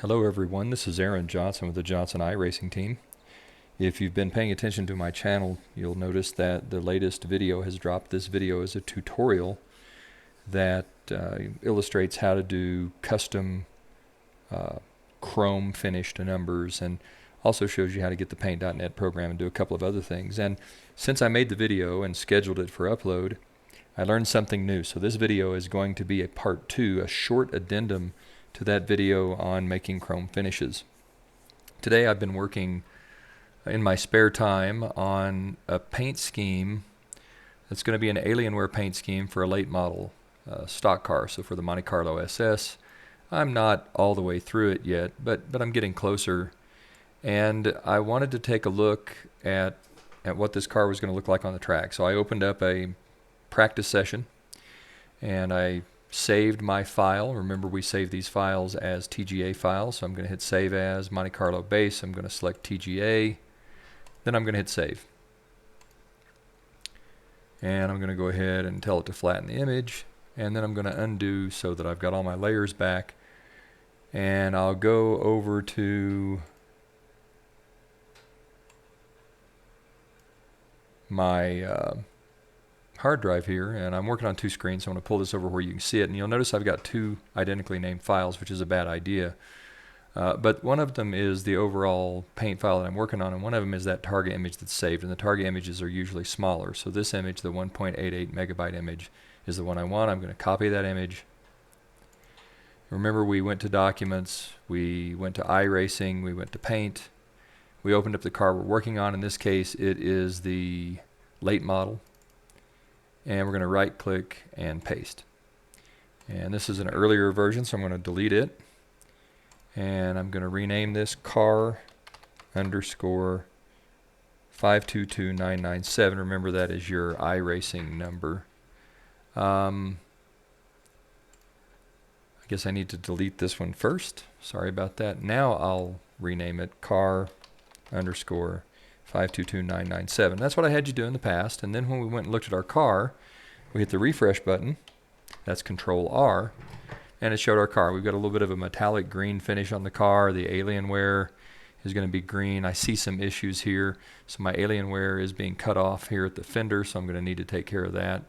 Hello everyone, this is Aaron Johnson with the Johnson iRacing team. If you've been paying attention to my channel, you'll notice that the latest video has dropped. This video is a tutorial that illustrates how to do custom chrome finished numbers, and also shows you how to get the paint.net program and do a couple of other things. And since I made the video and scheduled it for upload, I learned something new. So this video is going to be a part 2, a short addendum to that video on making chrome finishes. Today I've been working in my spare time on a paint scheme that's going to be an Alienware paint scheme for a late model stock car, so for the Monte Carlo SS. I'm not all the way through it yet, but I'm getting closer, and I wanted to take a look at what this car was going to look like on the track. So I opened up a practice session and I saved my file. Remember, we save these files as TGA files, so I'm going to hit Save As, Monte Carlo Base. I'm going to select TGA, then I'm going to hit Save. And I'm going to go ahead and tell it to flatten the image, and then I'm going to undo so that I've got all my layers back. And I'll go over to my hard drive here, and I'm working on 2 screens, so I'm going to pull this over where you can see it, and you'll notice I've got 2 identically named files, which is a bad idea. But one of them is the overall paint file that I'm working on, and one of them is that target image that's saved, and the target images are usually smaller. So this image, the 1.88 megabyte image, is the one I want. I'm going to copy that image. Remember, we went to Documents, we went to iRacing, we went to Paint, we opened up the car we're working on. In this case, it is the late model. And we're going to right click and paste. And this is an earlier version, so I'm going to delete it. And I'm going to rename this car underscore 522997. Remember, that is your iRacing number. I guess I need to delete this one first. Sorry about that. Now I'll rename it car underscore 522997. That's what I had you do in the past. And then when we went and looked at our car, we hit the refresh button. That's Control R, and it showed our car. We've got a little bit of a metallic green finish on the car. The Alienware is going to be green. I see some issues here, so my Alienware is being cut off here at the fender, so I'm going to need to take care of that.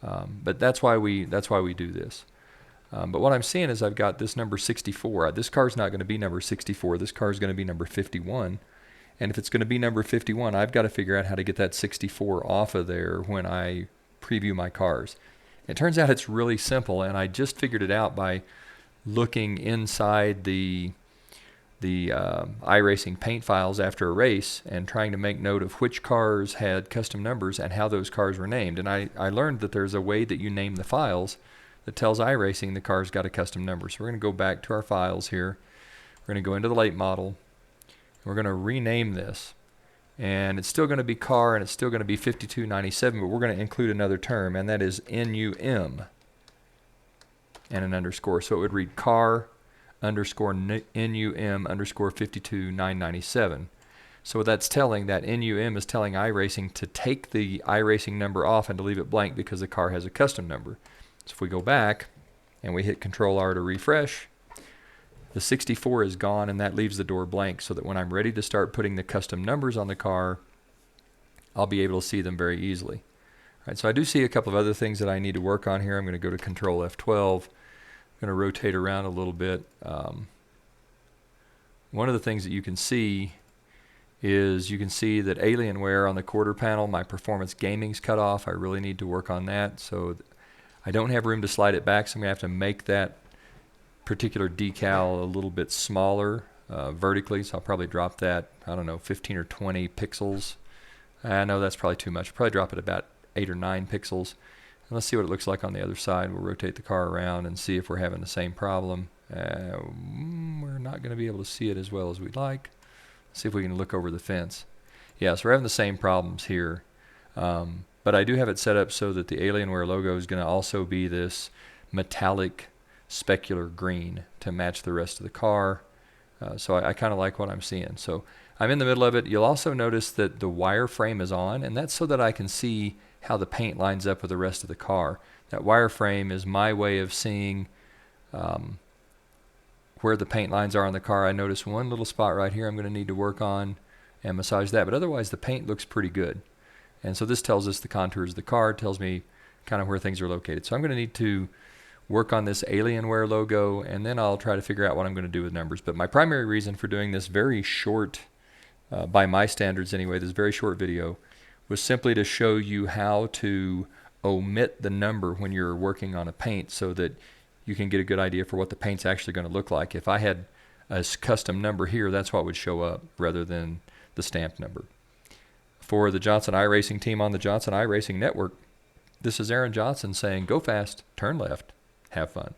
But that's why we do this. But what I'm seeing is I've got this number 64. This car is not going to be number 64. This car is going to be number 51. And if it's going to be number 51, I've got to figure out how to get that 64 off of there when I preview my cars. It turns out it's really simple, and I just figured it out by looking inside the iRacing paint files after a race and trying to make note of which cars had custom numbers and how those cars were named. And I learned that there's a way that you name the files that tells iRacing the car's got a custom number. So we're going to go back to our files here. We're going to go into the late model. We're going to rename this, and it's still going to be car, and it's still going to be 5297, but we're going to include another term, and that is NUM and an underscore. So it would read car underscore NUM underscore 52997. So what that's telling, that NUM is telling iRacing to take the iRacing number off and to leave it blank because the car has a custom number. So if we go back and we hit Control R to refresh, the 64 is gone, and that leaves the door blank, so that when I'm ready to start putting the custom numbers on the car, I'll be able to see them very easily. All right, so I do see a couple of other things that I need to work on here. I'm going to go to Control F12. I'm going to rotate around a little bit. One of the things that you can see is you can see that Alienware on the quarter panel, my performance gaming's cut off. I really need to work on that. So I don't have room to slide it back, so I'm going to have to make that particular decal a little bit smaller vertically, so I'll probably drop that, I don't know, 15 or 20 pixels. I know that's probably too much. I'll probably drop it about 8 or 9 pixels. And let's see what it looks like on the other side. We'll rotate the car around and see if we're having the same problem. We're not going to be able to see it as well as we'd like. Let's see if we can look over the fence. Yeah, so we're having the same problems here. But I do have it set up so that the Alienware logo is going to also be this metallic specular green to match the rest of the car. So I kind of like what I'm seeing. So I'm in the middle of it. You'll also notice that the wireframe is on, and that's so that I can see how the paint lines up with the rest of the car. That wireframe is my way of seeing where the paint lines are on the car. I notice one little spot right here I'm going to need to work on and massage that, but otherwise the paint looks pretty good. And so this tells us the contours of the car, tells me kind of where things are located. So I'm going to need to work on this Alienware logo, and then I'll try to figure out what I'm going to do with numbers. But my primary reason for doing this very short, by my standards anyway, this very short video, was simply to show you how to omit the number when you're working on a paint so that you can get a good idea for what the paint's actually going to look like. If I had a custom number here, that's what would show up rather than the stamped number. For the Johnson iRacing team on the Johnson iRacing Network, this is Aaron Johnson saying, go fast, turn left, have fun.